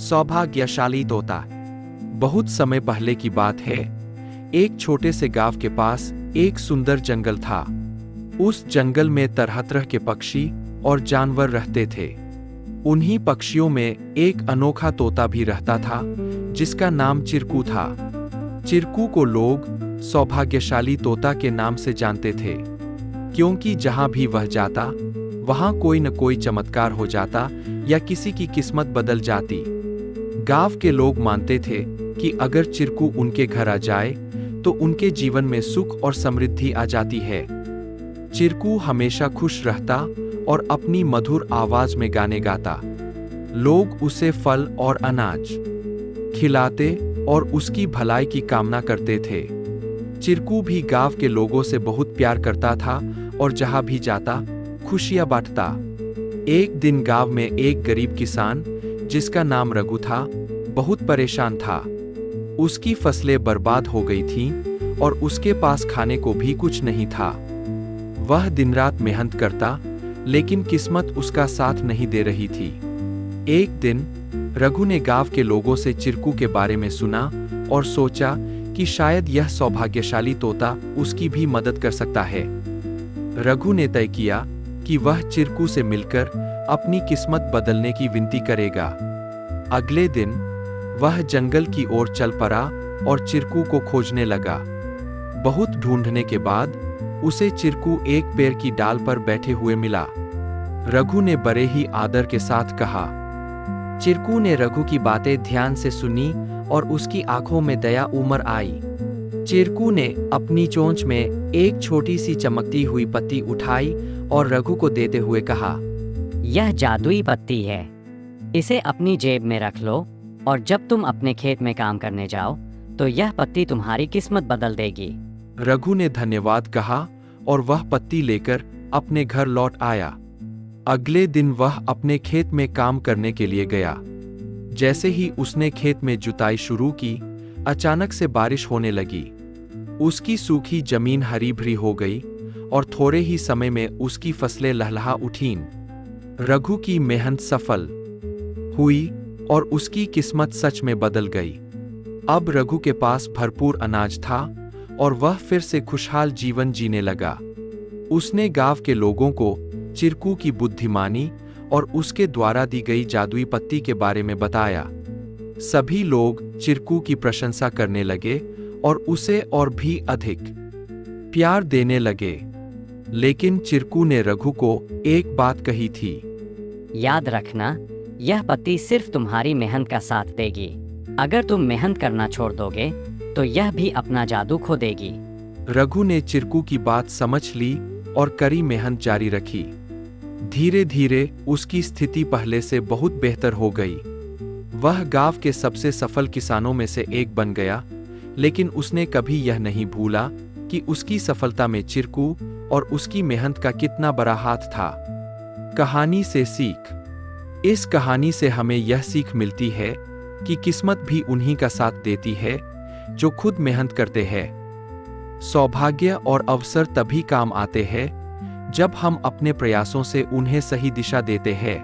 सौभाग्यशाली तोता। बहुत समय पहले की बात है। एक छोटे से गांव के पास एक सुंदर जंगल था। उस जंगल में तरह तरह के पक्षी और जानवर रहते थे। उन्हीं पक्षियों में एक अनोखा तोता भी रहता था, जिसका नाम चिरकू था। चिरकू को लोग सौभाग्यशाली तोता के नाम से जानते थे, क्योंकि जहां भी वह जाता, वहां कोई न कोई चमत्कार हो जाता या किसी की किस्मत बदल जाती। गांव के लोग मानते थे कि अगर चिरकू उनके घर आ जाए तो उनके जीवन में सुख और समृद्धि आ जाती है। चिरकू हमेशा खुश रहता और अपनी मधुर आवाज में गाने गाता। लोग उसे फल और अनाज खिलाते और उसकी भलाई की कामना करते थे। चिरकू भी गांव के लोगों से बहुत प्यार करता था और जहां भी जाता खुशियां बांटता। एक दिन गांव में एक गरीब किसान, जिसका नाम रघु था, बहुत परेशान था। उसकी फसलें बर्बाद हो गई थीं और उसके पास खाने को भी कुछ नहीं था। वह दिन रात मेहनत करता, लेकिन किस्मत उसका साथ नहीं दे रही थी। एक दिन रघु ने गांव के लोगों से चिरकू के बारे में सुना और सोचा कि शायद यह सौभाग्यशाली तोता उसकी भी मदद कर सकता है। रघु ने तय किया कि वह चिरकू से मिलकर अपनी किस्मत बदलने की विनती करेगा। अगले दिन वह जंगल की ओर चल पड़ा और चिरकू को खोजने लगा। बहुत ढूंढने के बाद उसे चिरकू एक पेड़ की डाल पर बैठे हुए मिला। रघु ने बड़े ही आदर के साथ कहा। चिरकू ने रघु की बातें ध्यान से सुनी और उसकी आंखों में दया उमड़ आई। चिरकू ने अपनी चोंच में एक छोटी सी चमकती हुई पत्ती उठाई और रघु को देते हुए कहा, यह जादुई पत्ती है। इसे अपनी जेब में रख लो और जब तुम अपने खेत में काम करने जाओ तो यह पत्ती तुम्हारी किस्मत बदल देगी। रघु ने धन्यवाद कहा और वह पत्ती लेकर अपने घर लौट आया। अगले दिन वह अपने खेत में काम करने के लिए गया। जैसे ही उसने खेत में जुताई शुरू की, अचानक से बारिश होने लगी। उसकी सूखी जमीन हरी भरी हो गई और थोड़े ही समय में उसकी फसलें लहलहा उठीं। रघु की मेहनत सफल हुई और उसकी किस्मत सच में बदल गई। अब रघु के पास भरपूर अनाज था और वह फिर से खुशहाल जीवन जीने लगा। उसने गांव के लोगों को चिरकू की बुद्धिमानी और उसके द्वारा दी गई जादुई पत्ती के बारे में बताया। सभी लोग चिरकू की प्रशंसा करने लगे और उसे और भी अधिक प्यार देने लगे। लेकिन चिरकू ने रघु को एक बात कही थी, याद रखना, यह पत्ती सिर्फ तुम्हारी मेहनत का साथ देगी। अगर तुम मेहनत करना छोड़ दोगे तो यह भी अपना जादू खो देगी। रघु ने चिरकू की बात समझ ली और कड़ी मेहनत जारी रखी। धीरे धीरे उसकी स्थिति पहले से बहुत बेहतर हो गई। वह गांव के सबसे सफल किसानों में से एक बन गया। लेकिन उसने कभी यह नहीं भूला कि उसकी सफलता में चिरकू और उसकी मेहनत का कितना बड़ा हाथ था। कहानी से सीख। इस कहानी से हमें यह सीख मिलती है कि किस्मत भी उन्हीं का साथ देती है जो खुद मेहनत करते हैं। सौभाग्य और अवसर तभी काम आते हैं जब हम अपने प्रयासों से उन्हें सही दिशा देते हैं।